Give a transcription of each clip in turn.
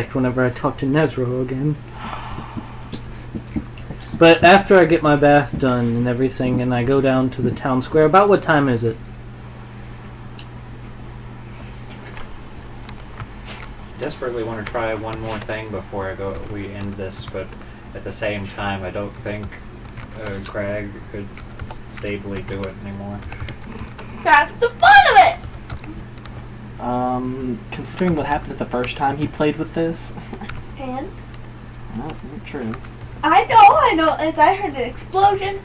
connect whenever I talk to Nezro again. But after I get my bath done and everything, and I go down to the town square, about what time is it? Desperately want to try one more thing before we end this, but at the same time, I don't think Craig could stably do it anymore. That's the fun of it! Considering what happened the first time he played with this. And? Well, that's not true. I know. As I heard an explosion.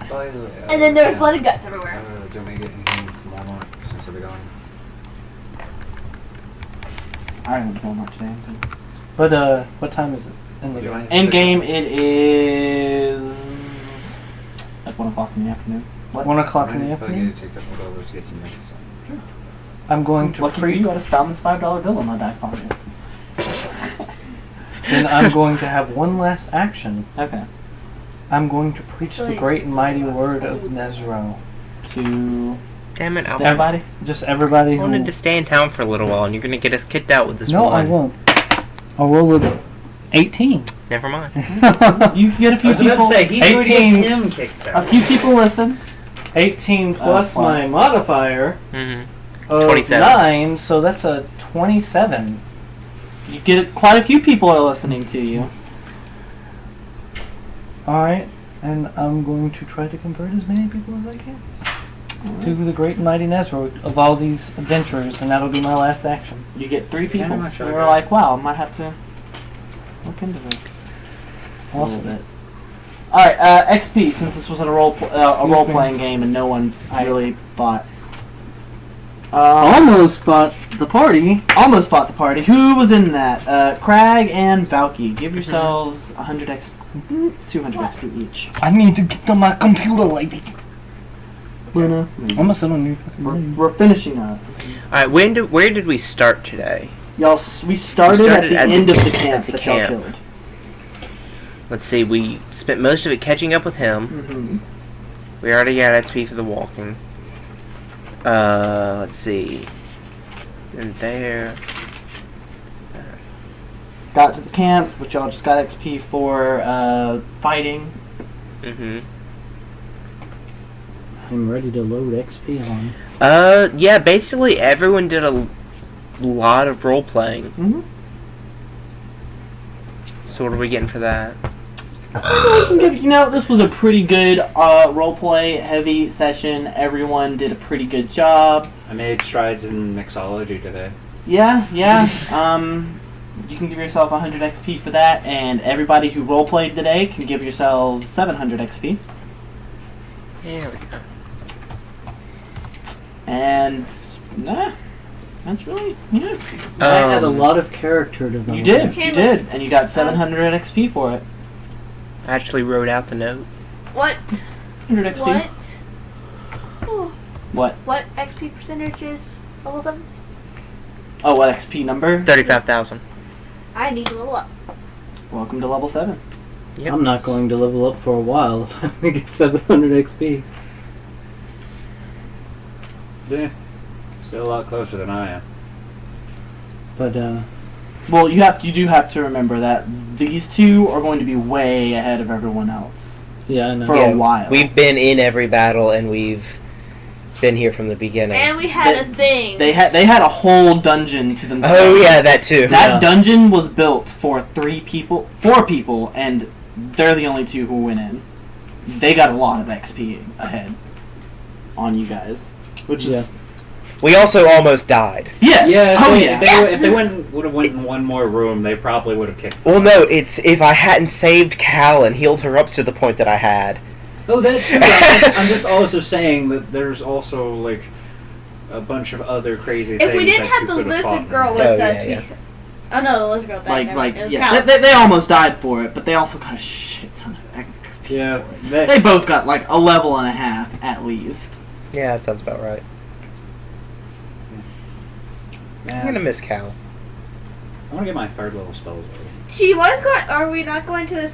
By the way, And then there was blood and guts everywhere. Do we get anything from Walmart since we'll be going? I went to Walmart today. But, what time is it? End game, it is at 1 o'clock in the afternoon. What? 1 o'clock in the afternoon? I'm going to Lucky for you, I just found this $5 bill in my back pocket. Then I'm going to have one last action. Okay. I'm going to preach the great and mighty word of Nezro To Damn it, everybody? just everybody I who... wanted to stay in town for a little while, and you're going to get us kicked out with this No, one. I won't. I'll roll a 18. Never mind. You get a few people. he's 18. him kicked A out. few people listen. 18 plus my modifier Mm-hmm. of 27. 9, so that's a 27. You get quite a few people are listening to you. Alright, and I'm going to try to convert as many people as I can to the great and mighty Nezro of all these adventurers, and that'll be my last action. You get 3 people. Kinda much And like we're that. like, wow, I might have to look into this. Awesome. bit. All right, XP. Since this wasn't a role playing game and no one really bought. Almost fought the party. Almost fought the party. Who was in that? Crag and Valky. Give yourselves 100 XP, 200 XP each. I need to get to my computer, lady. Luna. I'm gonna sit on you. We're finishing up. All right, where did we start today? Y'all, we started at the end of the camp at the that y'all camp. killed. Let's see, we spent most of it catching up with him. Mm-hmm. We already got XP for the walking. Let's see. And there. Got to the camp, which y'all just got XP for fighting. Mm-hmm. I'm ready to load XP on. Yeah, basically everyone did a lot of role playing. Mm-hmm. So what are we getting for that? I can give, this was a pretty good roleplay heavy session. Everyone did a pretty good job. I made strides in mixology today. Yeah. You can give yourself 100 XP for that, and everybody who roleplayed today can give yourselves 700 XP. There we go. And that's really I had a lot of character development. You did, and you got 700 XP for it. I actually wrote out the note. What? 100 XP. What? Oh. What? What XP percentage is level 7? Oh, what XP number? 35,000. I need to level up. Welcome to level 7. Yep. I'm not going to level up for a while if I only get 700 XP. Yeah. Still a lot closer than I am. But, Well, you do have to remember that these two are going to be way ahead of everyone else yeah, I know. for a while. We've been in every battle, and we've been here from the beginning. And we had a thing. They had a whole dungeon to themselves. Oh yeah, that too. That dungeon was built for 4 people, and they're the only 2 who went in. They got a lot of XP ahead on you guys, which is We also almost died. yes. Yeah, if they would have went in one more room, they probably would have kicked. Well, no, it's if I hadn't saved Cal and healed her up to the point that I had. Oh, that's true. I'm just also saying that there's also like a bunch of other crazy things. If we didn't that have you the could have lizard fought. girl with us, yeah. Oh no, the lizard girl died. They almost died for it, but they also got a shit ton of XP. Yeah, They both got like a level and a half at least. Yeah, that sounds about right. I'm gonna miss Cal. I want to get my 3rd level spells ready. She was going. Are we not going to the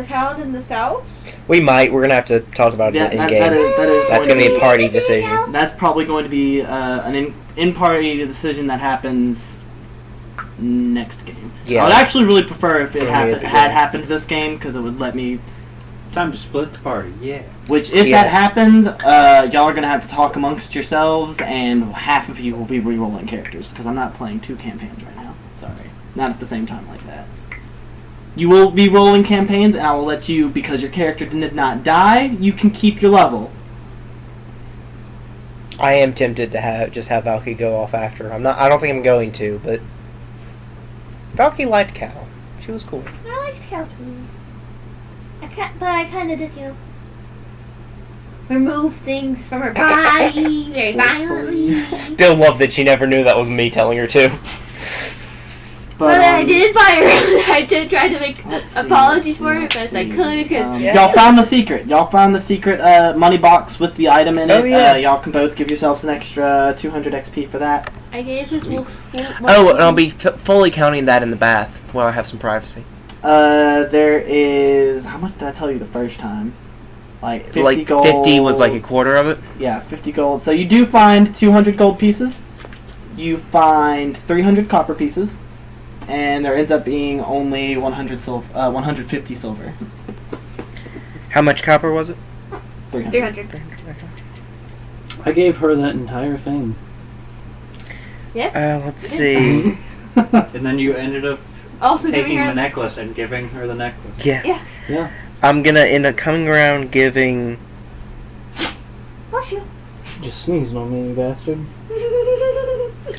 town in the south? We might. We're gonna have to talk about it in game. That is That's gonna be a party decision. That's probably going to be an in-party decision that happens next game. Yeah. I would actually really prefer if it Same had here at the happened this game, because it would let me. Time to split the party. Yeah. Which, if Yeah. that happens, y'all are gonna have to talk amongst yourselves, and half of you will be re-rolling characters, because I'm not playing 2 campaigns right now. Sorry, not at the same time like that. You will be rolling campaigns, and I will let you, because your character did not die, you can keep your level. I am tempted to have Valky go off after. I don't think I'm going to, but Valky liked Cal. She was cool. I liked Cal too. But I kind of did, remove things from her body very violently. Still love that she never knew that was me telling her to. But I did fire her. I did try to make let's apologies for it let's best I see. could, because Y'all found the secret. Y'all found the secret money box with the item in it. Oh, yeah. Y'all can both give yourselves an extra 200 XP for that. I gave this wolf. Oh, and I'll be fully counting that in the bath while I have some privacy. There is... How much did I tell you the first time? Like 50 like gold. 50 was like a quarter of it. Yeah, 50 gold. So you do find 200 gold pieces. You find 300 copper pieces. And there ends up being only 150 silver. How much copper was it? 300. 300. I gave her that entire thing. Yeah. Let's see. And then you ended up Also taking giving her the necklace and giving her the necklace. Yeah. Yeah. I'm gonna end up coming around giving. Bless you. Just sneezed on me, you bastard.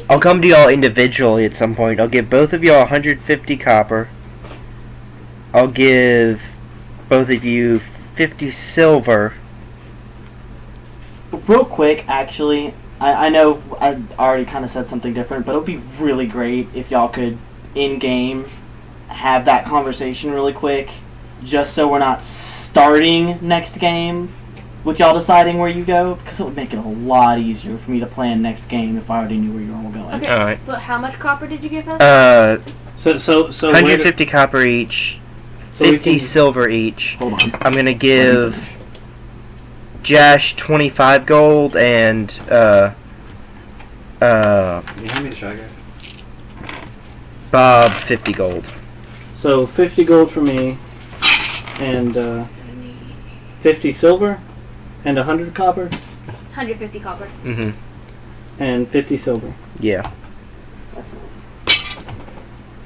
I'll come to y'all individually at some point. I'll give both of y'all 150 copper. I'll give both of you 50 silver. Real quick, actually, I know I already kind of said something different, but it would be really great if y'all could, in-game, have that conversation really quick, just so we're not starting next game with y'all deciding where you go, because it would make it a lot easier for me to plan next game if I already knew where you were all going. Okay. Alright. But how much copper did you give us? So 150 copper each, So we 50 can- silver each. Hold on. I'm gonna give Jash 25 gold and Can you hand me the shotgun? Bob 50 gold. So 50 gold for me, and 50 silver, and 100 copper, 150 copper. Mm-hmm. and 50 silver. Yeah.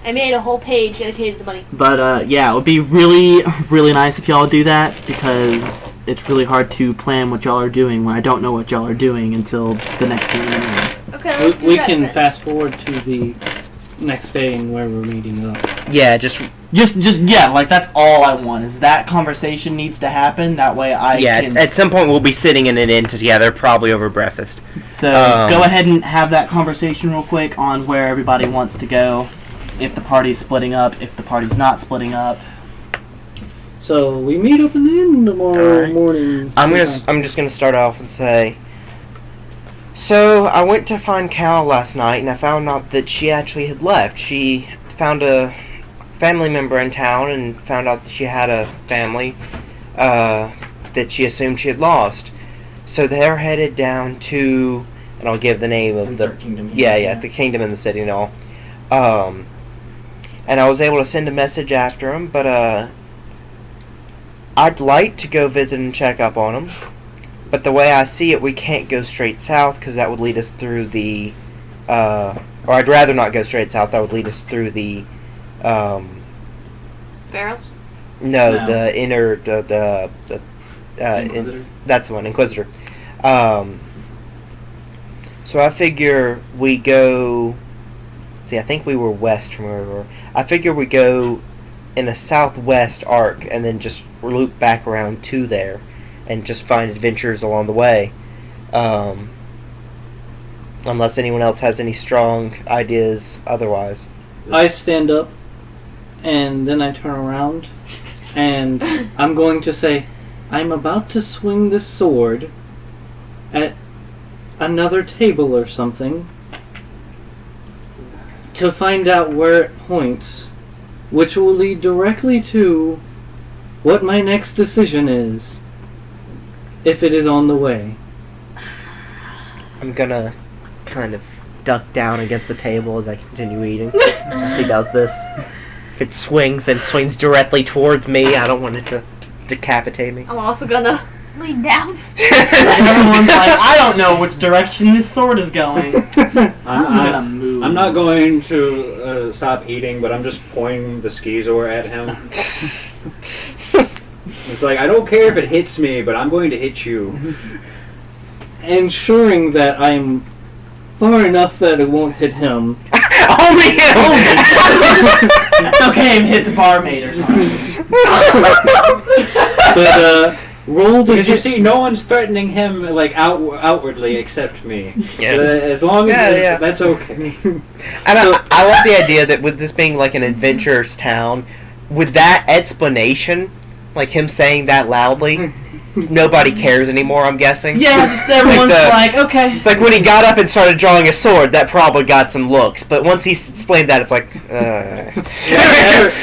I made a whole page dedicated to money. But yeah, it would be really, really nice if y'all do that, because it's really hard to plan what y'all are doing when I don't know what y'all are doing until the next game. Okay, We, let's do we that can then. fast forward to the next day and where we're meeting up. Yeah, just Just yeah, like that's all I want is that conversation needs to happen. That way I can. at some point we'll be sitting in an inn together, probably over breakfast. So go ahead and have that conversation real quick on where everybody wants to go. If the party's splitting up, if the party's not splitting up. So we meet up in the inn tomorrow Alright. morning. I'm just gonna start off and say. So I went to find Cal last night, and I found out that she actually had left. She found a family member in town, and found out that she had a family that she assumed she had lost. So they're headed down to, and I'll give the name of the Kingdom. the kingdom and the city and all. And I was able to send a message after him, but I'd like to go visit and check up on him. But the way I see it, we can't go straight south because that would lead us through the, or I'd rather not go straight south. That would lead us through the, Barrels? no, No. the inner, Inquisitor? that's the one, Inquisitor. So I figure we go. See, I think we were west from where we were. I figure we go in a southwest arc and then just loop back around to there and just find adventures along the way. Unless anyone else has any strong ideas otherwise. I stand up, and then I turn around, and I'm going to say, I'm about to swing this sword at another table or something to find out where it points, which will lead directly to what my next decision is, if it is on the way. I'm gonna kind of duck down against the table as I continue eating. As he does this. If it swings and swings directly towards me, I don't want it to decapitate me. I'm also gonna lean down. Everyone's like, I don't know which direction this sword is going. I'm gonna move. I'm not going to stop eating, but I'm just pointing the Skizor at him. It's like, I don't care if it hits me, but I'm going to hit you. Ensuring that I'm far enough that it won't hit him. Only him! It's okay if it hits a barmaid or something. But, roll to Because you hit. see, no one's threatening him like outwardly except me. Yeah. So as long as Yeah. that's okay. And I love the idea that with this being like an adventurer's town, with that explanation, like him saying that loudly, nobody cares anymore, I'm guessing. Yeah, just everyone's like, okay. It's like when he got up and started drawing a sword, that probably got some looks. But once he explained that, it's like,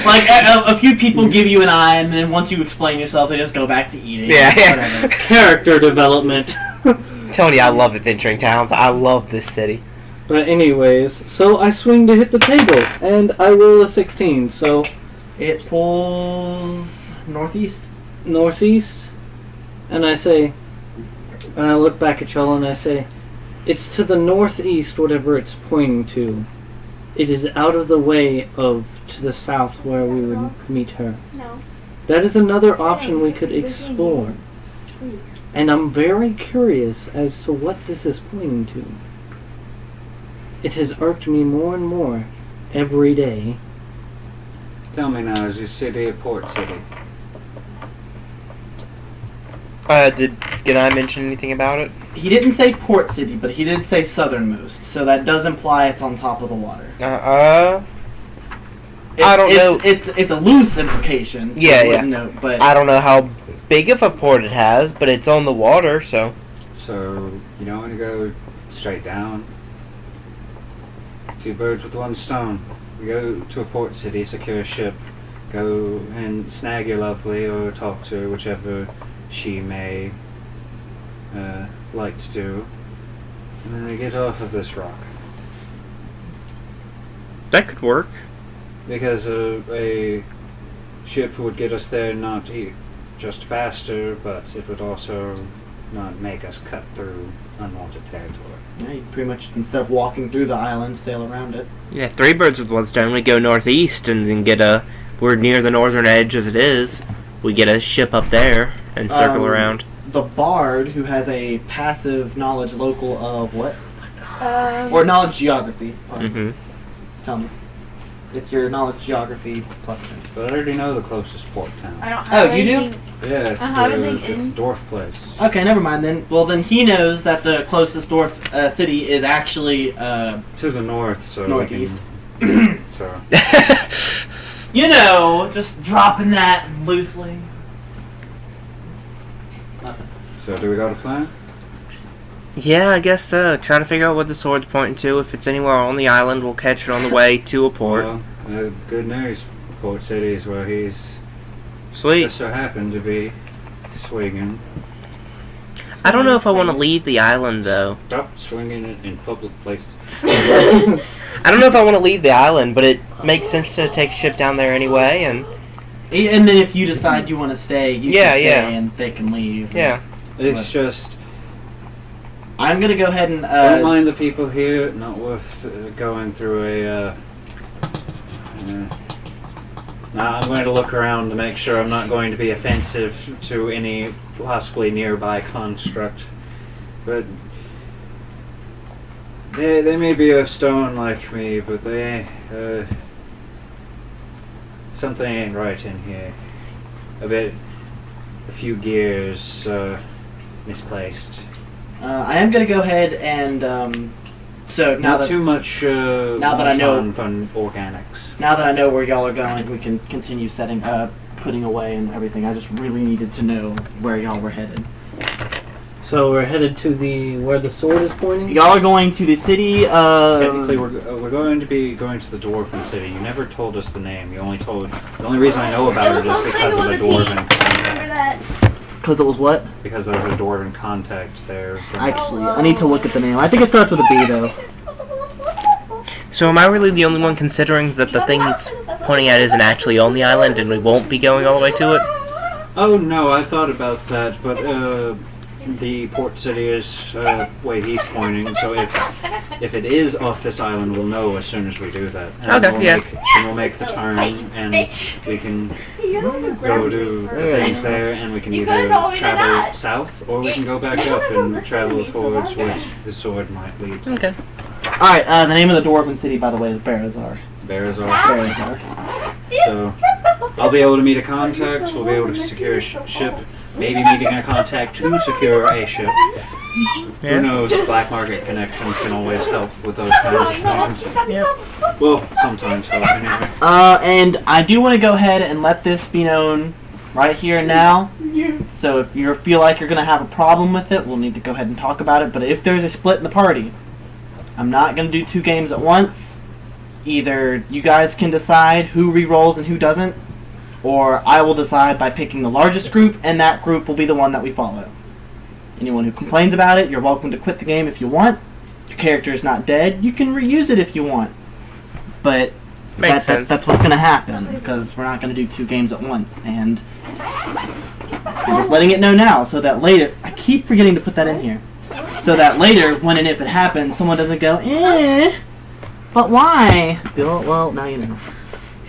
Like a few people give you an eye, and then once you explain yourself, they just go back to eating. Yeah. Whatever. Character development. I'm telling you, I love adventuring towns. I love this city. But anyways, so I swing to hit the table, and I roll a 16, so It pulls northeast. northeast, and I say, and I look back at y'all and I say, it's to the northeast, whatever it's pointing to. It is out of the way of to the south where we would meet her. No. That is another option we could explore. And I'm very curious as to what this is pointing to. It has irked me more and more every day. Tell me now, is your city a port city? Did Ganai mention anything about it? He didn't say port city, but he did say southernmost, so that does imply it's on top of the water. I don't know. It's a loose implication. So Yeah, I wouldn't yeah. know, but I don't know how big of a port it has, but it's on the water, so. So, you don't want to go straight down? Two birds with one stone. We go to a port city, secure a ship, go and snag your lovely or talk to her, whichever she may like to do. And then we get off of this rock. That could work. Because a ship would get us there not just faster, but it would also not make us cut through unwanted territory. yeah, you pretty much, instead of walking through the island, sail around it. Yeah, three birds with one stone. We go northeast and then we're near the northern edge as it is. We get a ship up there and circle around. The bard, who has a passive knowledge local of what? Um, Or knowledge geography. Pardon. Mm-hmm. Tell me. It's your knowledge geography plus 10. But I already know the closest port town. I don't have Oh, you do? anything. Yeah, I have anything it's in- Dwarf Place. Okay, never mind then. Well, then he knows that the closest dwarf city is actually, To the north, so Northeast. We can, so you know, just dropping that loosely. so do we got a plan? Yeah, I guess so. Try to figure out what the sword's pointing to. If it's anywhere on the island, we'll catch it on the way to a port. Well, good news. Port City is where he's Sweet. just so happened to be swinging. I don't know if I want to leave the island, though. Stop swinging it in public places. I don't know if I want to leave the island, but it makes sense to take a ship down there anyway, and And then if you decide you want to stay, you Yeah, can stay yeah. and they can leave. yeah. It's just I'm going to go ahead and... don't mind the people here. Not worth going through a. Now I'm going to look around to make sure I'm not going to be offensive to any possibly nearby construct, but they may be of stone like me, but they something ain't right in here. A few gears misplaced. I am going to go ahead and... so now Not that, too much. now that I know- fun organics. now that I know where y'all are going, we can continue setting up, putting away and everything. I just really needed to know where y'all were headed. So we're headed to where the sword is pointing? Y'all are going to the city of... Technically, we're going to be going to the Dwarven City. You never told us the name. You only told. The only reason I know about It it was is because something of the with a T. Dwarven Remember contact. that? Because it was what? Because there's a Dwarven contact there. Actually, I need to look at the name. I think it starts with a B, though. So am I really the only one considering that the thing he's pointing at isn't actually on the island and we won't be going all the way to it? Oh no, I thought about that, but the port city is way he's pointing. So if it is off this island, we'll know as soon as we do that. And Okay, we'll make the turn, and we can go do things there, and we can either travel south or we can go back up and travel towards where the sword might lead. Okay. All right. The name of the dwarven city, by the way, is Barazar. Barazar. So I'll be able to meet a contact. We'll be able to secure a ship. Maybe meeting a contact to secure a ship. Who knows? Black market connections can always help with those kinds of things. Yeah. Well, sometimes help anyway. And I do want to go ahead and let this be known right here and now. So if you feel like you're going to have a problem with it, we'll need to go ahead and talk about it. But if there's a split in the party, I'm not going to do 2 games at once. Either you guys can decide who re-rolls and who doesn't, or I will decide by picking the largest group, and that group will be the one that we follow. Anyone who complains about it, you're welcome to quit the game if you want. Your character is not dead. You can reuse it if you want. But that's what's going to happen, because we're not going to do 2 games at once. And I'm just letting it know now, so that later... I keep forgetting to put that in here. So that later, when and if it happens, someone doesn't go, but why? Well, now you know.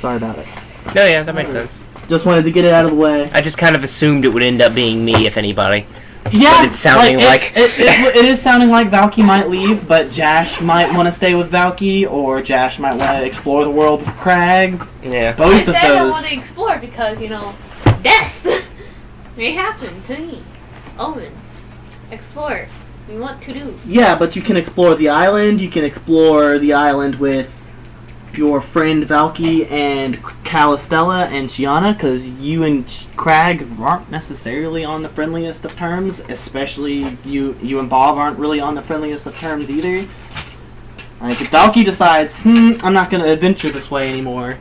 Sorry about it. No, yeah, that makes sense. Just wanted to get it out of the way. I just kind of assumed it would end up being me, if anybody. Yeah, but it's sounding like... It is sounding like Valky might leave, but Jash might want to stay with Valky, or Jash might want to explore the world with Crag. Yeah. Both of those. I said I want to explore because, death may happen to me. Omen. Explore. We want to do. Yeah, but you can explore the island. You can explore the island with your friend Valky and Calistella and Shiana, because you and Crag aren't necessarily on the friendliest of terms, especially you and Bob aren't really on the friendliest of terms either. Like, if Valky decides, I'm not going to adventure this way anymore,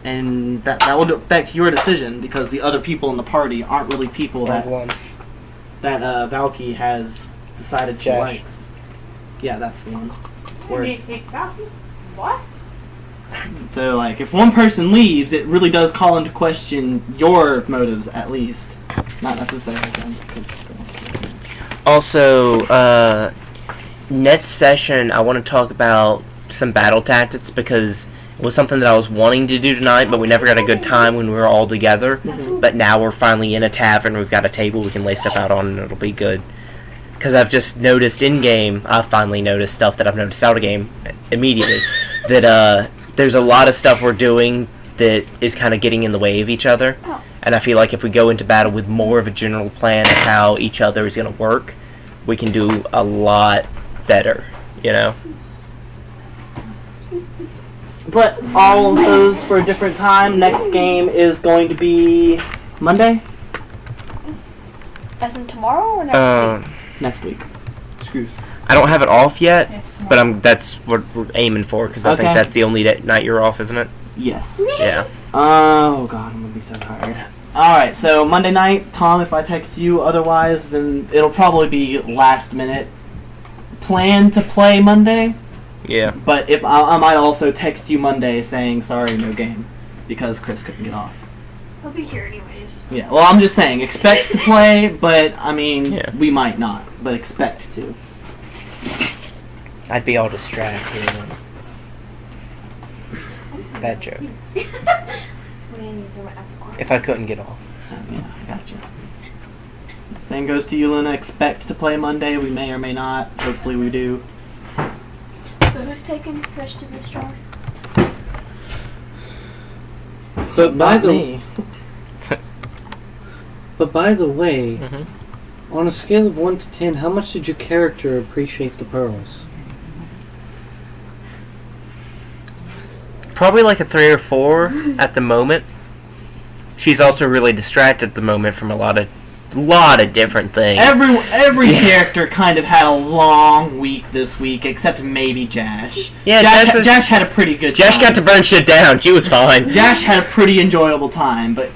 and that would affect your decision, because the other people in the party aren't really people that Valky has decided she likes. Yeah, that's the one. What? So, like, if one person leaves, it really does call into question your motives, at least. Not necessarily them, Also, next session, I want to talk about some battle tactics, because it was something that I was wanting to do tonight, but we never got a good time when we were all together. Mm-hmm. But now we're finally in a tavern, we've got a table we can lay stuff out on, and it'll be good. Because I've just noticed in-game, I've finally noticed stuff that I've noticed out-of-game immediately, that there's a lot of stuff we're doing that is kind of getting in the way of each other. Oh. And I feel like if we go into battle with more of a general plan of how each other is going to work, we can do a lot better, But all of those for a different time. Next game is going to be Monday? As in tomorrow or next week? Next week. Excuse. I don't have it off yet, but that's what we're aiming for, because I think that's the only night you're off, isn't it? Yes. Yeah. Oh god, I'm gonna be so tired. Alright, so Monday night, Tom, if I text you otherwise, then it'll probably be last minute. Plan to play Monday? Yeah. But if I might also text you Monday saying, sorry, no game, because Chris couldn't get off. I'll be here anyways. Yeah, well, I'm just saying, expect to play, but, I mean, Yeah. we might not, but expect to. I'd be all distracted. Bad joke. If I couldn't get off. Yeah, I gotcha. Same goes to you, Luna. Expect to play Monday. We may or may not. Hopefully we do. So who's taking the rest of this jar? But by Not the me. way, Mm-hmm. on a scale of 1 to 10, how much did your character appreciate the pearls? Probably like a 3 or 4 at the moment. She's also really distracted at the moment from a lot of different things. Every character kind of had a long week this week, except maybe Jash. Yeah, Jash had a pretty good time. Jash got to burn shit down. She was fine. Jash had a pretty enjoyable time, but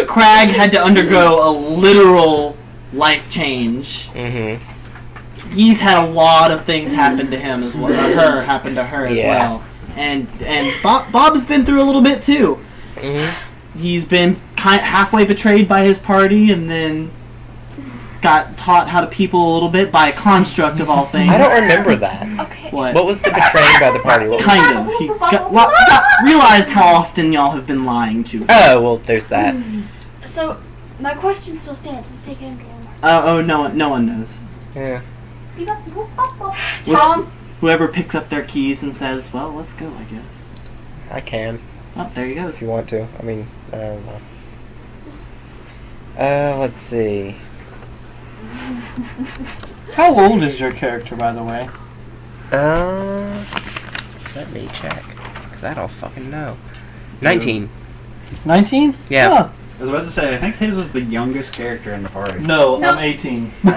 Crag had to undergo a literal life change. Mm-hmm. he's had a lot of things happen to him as well. Happen to her as well. And Bob's been through a little bit too. Mm-hmm. He's been halfway betrayed by his party, and then got taught how to people a little bit by a construct of all things. I don't remember that. Okay. What was the betraying by the party? kind of. He realized how often y'all have been lying to him. Oh, well, there's that. So, my question still stands. Let's take it into Walmart. Oh, no one knows. Yeah. Tell him. Whoever picks up their keys and says, well, let's go, I guess. I can, Oh, there he goes. if you want to. I mean, I don't know. Let's see. How old is your character, by the way? Let me check. Because I don't fucking know. 19. 19? Yeah. Huh. I was about to say, I think his is the youngest character in the party. No, No. I'm 18. Then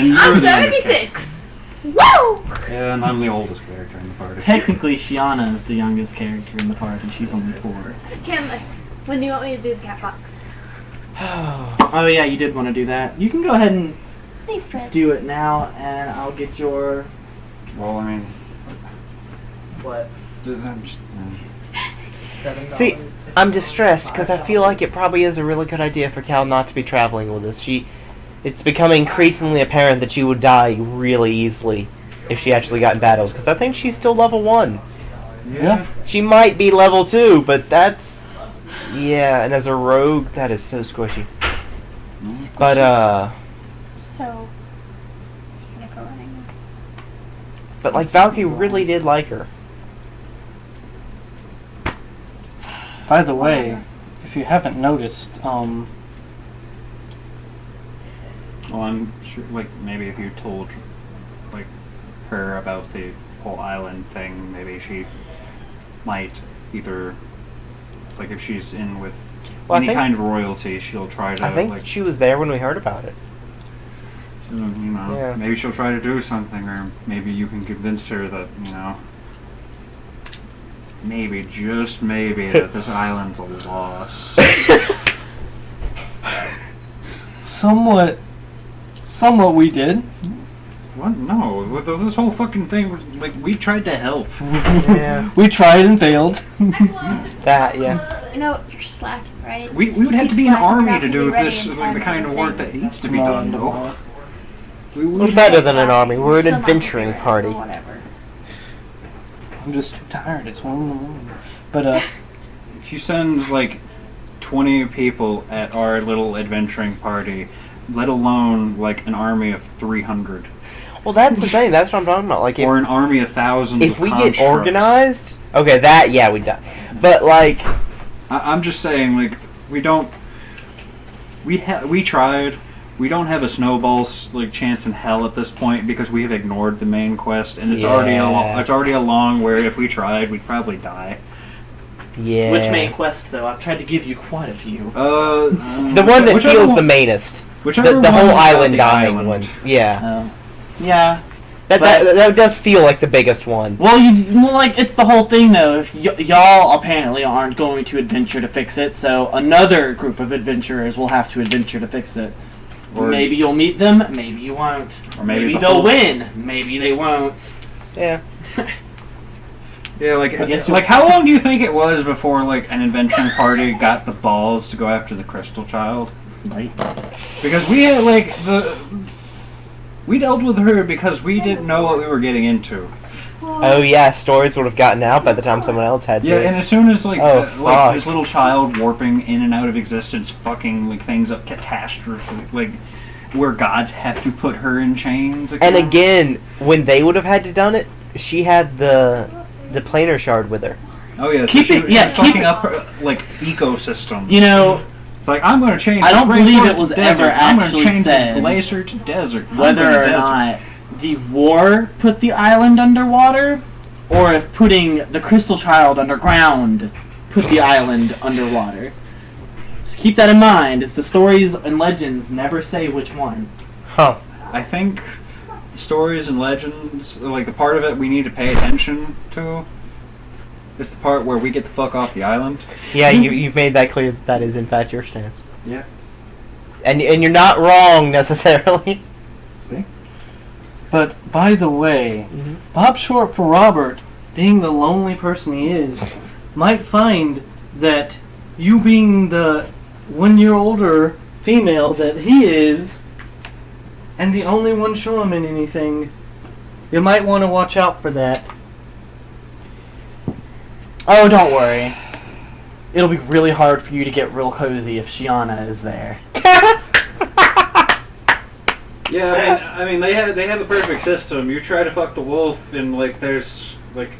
you're I'm the youngest 76. Woo! character. Yeah, and I'm the oldest character in the party. Technically, Shiana is the youngest character in the party. She's only 4. Tim, when do you want me to do the cat box? Oh, yeah, you did want to do that. You can go ahead and Hey, Fred. do it now, and I'll get your... Well, I mean, What? I'm just, See, I'm distressed because I feel like it probably is a really good idea for Cal not to be traveling with us. It's becoming increasingly apparent that she would die really easily if she actually got in battles, because I think she's still level 1. Yeah. She might be level 2, but that's... Yeah, and as a rogue, that is so squishy. But, So, you're gonna go running. But, like, Valky really did like her. By the way, if you haven't noticed, well, I'm sure, like, maybe if you told, like, her about the whole island thing, maybe she might either, like, if she's in with Well, I any think- kind of royalty, she'll try to, I think like, she was there when we heard about it. you know, Yeah. maybe she'll try to do something, or maybe you can convince her that, you know, maybe, just maybe, that this island's a loss. somewhat we did. What? No, with this whole fucking thing was, like, we tried to help. Yeah. We tried and failed. That, yeah. You know, you're slacking, right? We would have to Keep be an slacking, army not to gonna do be ready this, in like, time the for kind of work thing. that needs to be Come done, on, though. come on. We're better than an army. We're an Still not adventuring gonna be party. ready, Whatever. I'm just too tired. It's 1 in the morning. But If you send, like, 20 people at our little adventuring party, let alone, like, an army of 300, Well, that's the thing. That's what I'm talking about. Like, or an army of thousands if of we get constructs. organized, okay, that, yeah, we die. But, like, I'm just saying, like, we don't... We tried. We don't have a snowball's, like, chance in hell at this point because we have ignored the main quest, and it's already along where if we tried, we'd probably die. yeah. Which main quest, though? I've tried to give you quite a few. The one that whichever feels one- the mainest. Whichever The one whole about island the dying island. one. Yeah. Yeah. That does feel like the biggest one. Well, like, it's the whole thing, though. If y'all apparently aren't going to adventure to fix it, so another group of adventurers will have to adventure to fix it. Or- Maybe you'll meet them, maybe you won't. Or maybe the they'll whole- win, maybe they won't. Yeah. Yeah, like, I guess like how long do you think it was before, like, an adventuring party got the balls to go after the Crystal Child? Right. Because we had, like, we dealt with her because we didn't know what we were getting into. Oh, yeah, stories would have gotten out by the time someone else had to. Yeah, and as soon as, like, Oh, like fuck. this little child warping in and out of existence, fucking, like, things up catastrophe, like, where gods have to put her in chains. And again, when they would have had to done it, she had the planar shard with her. Oh yeah, Keep so it- she yeah, was keep fucking it- up her, like, ecosystem. You know, It's like, I'm going to change. I don't this believe rainforest it was to desert. ever I'm going actually to change said this glacier to desert. I'm whether going to or desert. not the war put the island underwater, or if putting the Crystal Child underground put the island underwater. Just keep that in mind, as the stories and legends never say which one. Huh. I think stories and legends, like the part of it we need to pay attention to, is the part where we get the fuck off the island. Yeah, you've made that clear that is in fact your stance. Yeah. And you're not wrong necessarily. But by the way, Bob Short for Robert, being the lonely person he is, might find that you being the 1 year older female that he is, and the only one show him in anything, you might want to watch out for that. Oh, don't worry. It'll be really hard for you to get real cozy if Shiana is there. Yeah, I mean, they have the perfect system. You try to fuck the wolf, and like there's like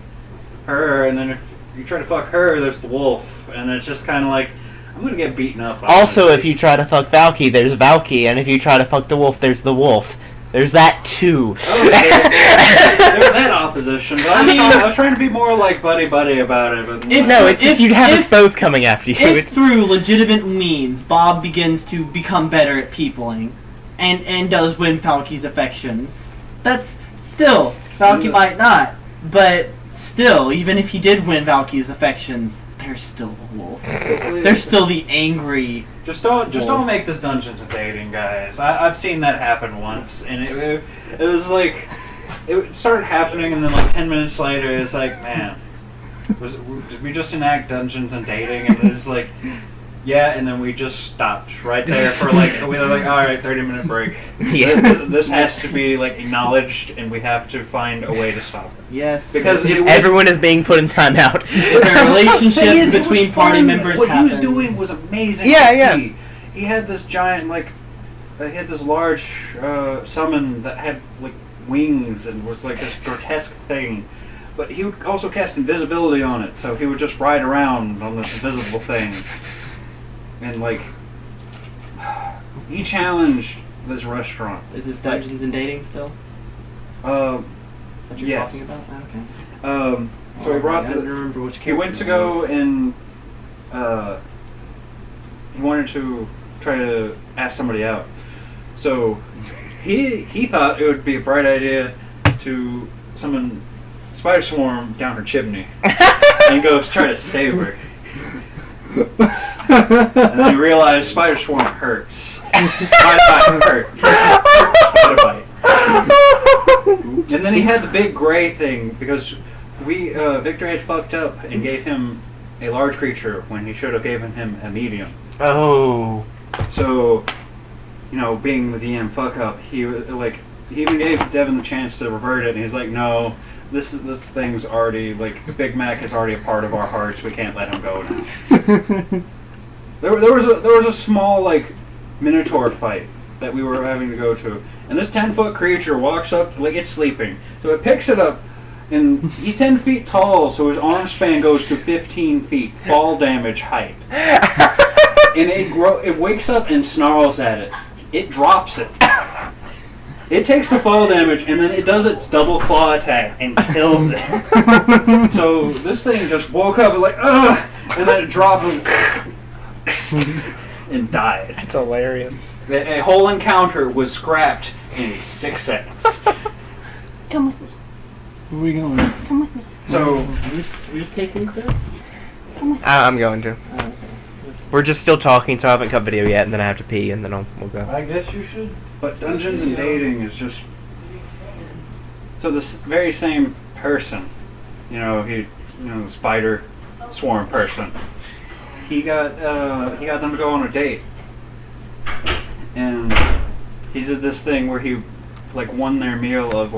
her, and then if you try to fuck her, there's the wolf, and it's just kind of like I'm gonna get beaten up. Also, if you try to fuck Valky, there's Valky, and if you try to fuck the wolf, there's the wolf. There's that too. Oh, there's that opposition. But I was trying to be more like buddy about it. But it's just you'd have us both coming after you. If through legitimate means Bob begins to become better at peopling, and does win Falky's affections, that's still, Valky might not, but still, even if he did win Valky's affections, there's still the wolf. There's still the angry Just don't make this Dungeons and Dating, guys. I've seen that happen once, and it was like it started happening, and then like 10 minutes later, it's like, man, did we just enact Dungeons and Dating? And it's like, yeah, and then we just stopped right there for like we were like, all right, 30-minute break. Yeah. This has to be like acknowledged, and we have to find a way to stop it. Yes, Because everyone is being put in timeout. The relationship between party members. What he was doing was amazing. Yeah. He had this giant he had this large summon that had like wings and was like this grotesque thing. But he would also cast invisibility on it, so he would just ride around on this invisible thing. And like, he challenged this restaurant. Is this Dungeons and Dating still? That you're yes. talking about? Okay. So he brought I don't remember which he went to go and he wanted to try to ask somebody out. So he thought it would be a bright idea to summon Spider Swarm down her chimney and go try to save her. And then he realized Spider Swarm hurts. Spider Bite hurt. Spider Bite. And then he had the big gray thing because Victor had fucked up and gave him a large creature when he should have given him a medium. Oh. So, being the DM fuck up, he even gave Devin the chance to revert it, and he's like, no, this thing's already Big Mac is already a part of our hearts. We can't let him go now. There was a small Minotaur fight that we were having to go to, and this 10-foot creature walks up it's sleeping, so it picks it up, and he's 10 feet tall, so his arm span goes to 15 feet, fall damage height, and it wakes up and snarls at it. It drops it. It takes the fall damage, and then it does its double claw attack and kills it. So this thing just woke up and ugh, and then it dropped and died. That's hilarious. A whole encounter was scrapped in 6 seconds. Come with me. Where are we going? Come with me. So Who's taking Chris? Come with me. I'm going to. Oh, okay. We're just still talking, so I haven't cut video yet, and then I have to pee, and then we'll go. I guess you should. But Dungeons and Dating is just so this very same person, the Spider Swarm person. He got them to go on a date, and he did this thing where he won their meal of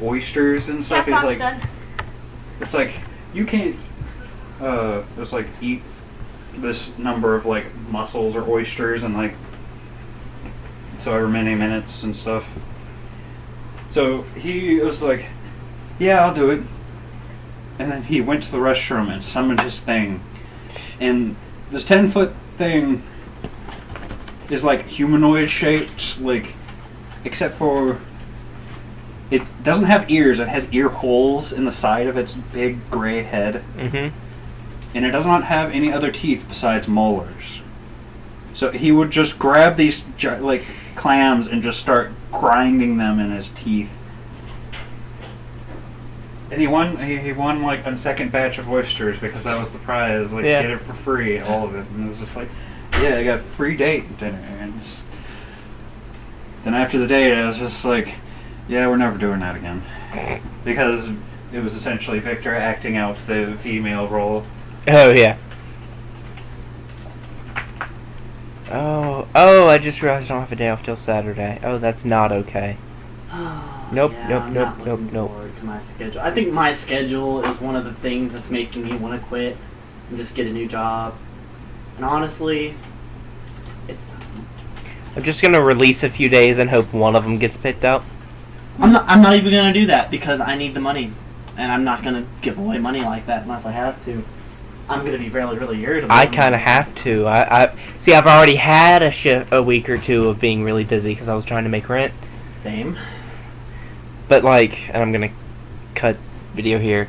oysters and stuff. Cat He's Fox it's you can't just eat this number of mussels or oysters and so however many minutes and stuff. So he was like, yeah, I'll do it. And then he went to the restroom and summoned his thing. And this 10-foot thing is humanoid shaped, except for it doesn't have ears. It has ear holes in the side of its big gray head. Mm-hmm. And it does not have any other teeth besides molars. So he would just grab these clams and just start grinding them in his teeth. And he won a second batch of oysters because that was the prize. Get it for free, all of it. And it was just yeah, I got free date dinner. And then after the date, I was just Yeah, we're never doing that again. Because it was essentially Victor acting out the female role. Oh, yeah. Oh, I just realized I don't have a day off till Saturday. Oh, that's not okay. Nope, nope, I'm nope, not looking nope, nope. forward to my schedule. I think my schedule is one of the things that's making me want to quit and just get a new job. And honestly, it's time. I'm just gonna release a few days and hope one of them gets picked up. I'm not even gonna do that because I need the money, and I'm not gonna give away money like that unless I have to. I'm gonna be really, really irritable. I kind of have to. I see. I've already had a week or two of being really busy because I was trying to make rent. Same. But like, and I'm gonna cut video here.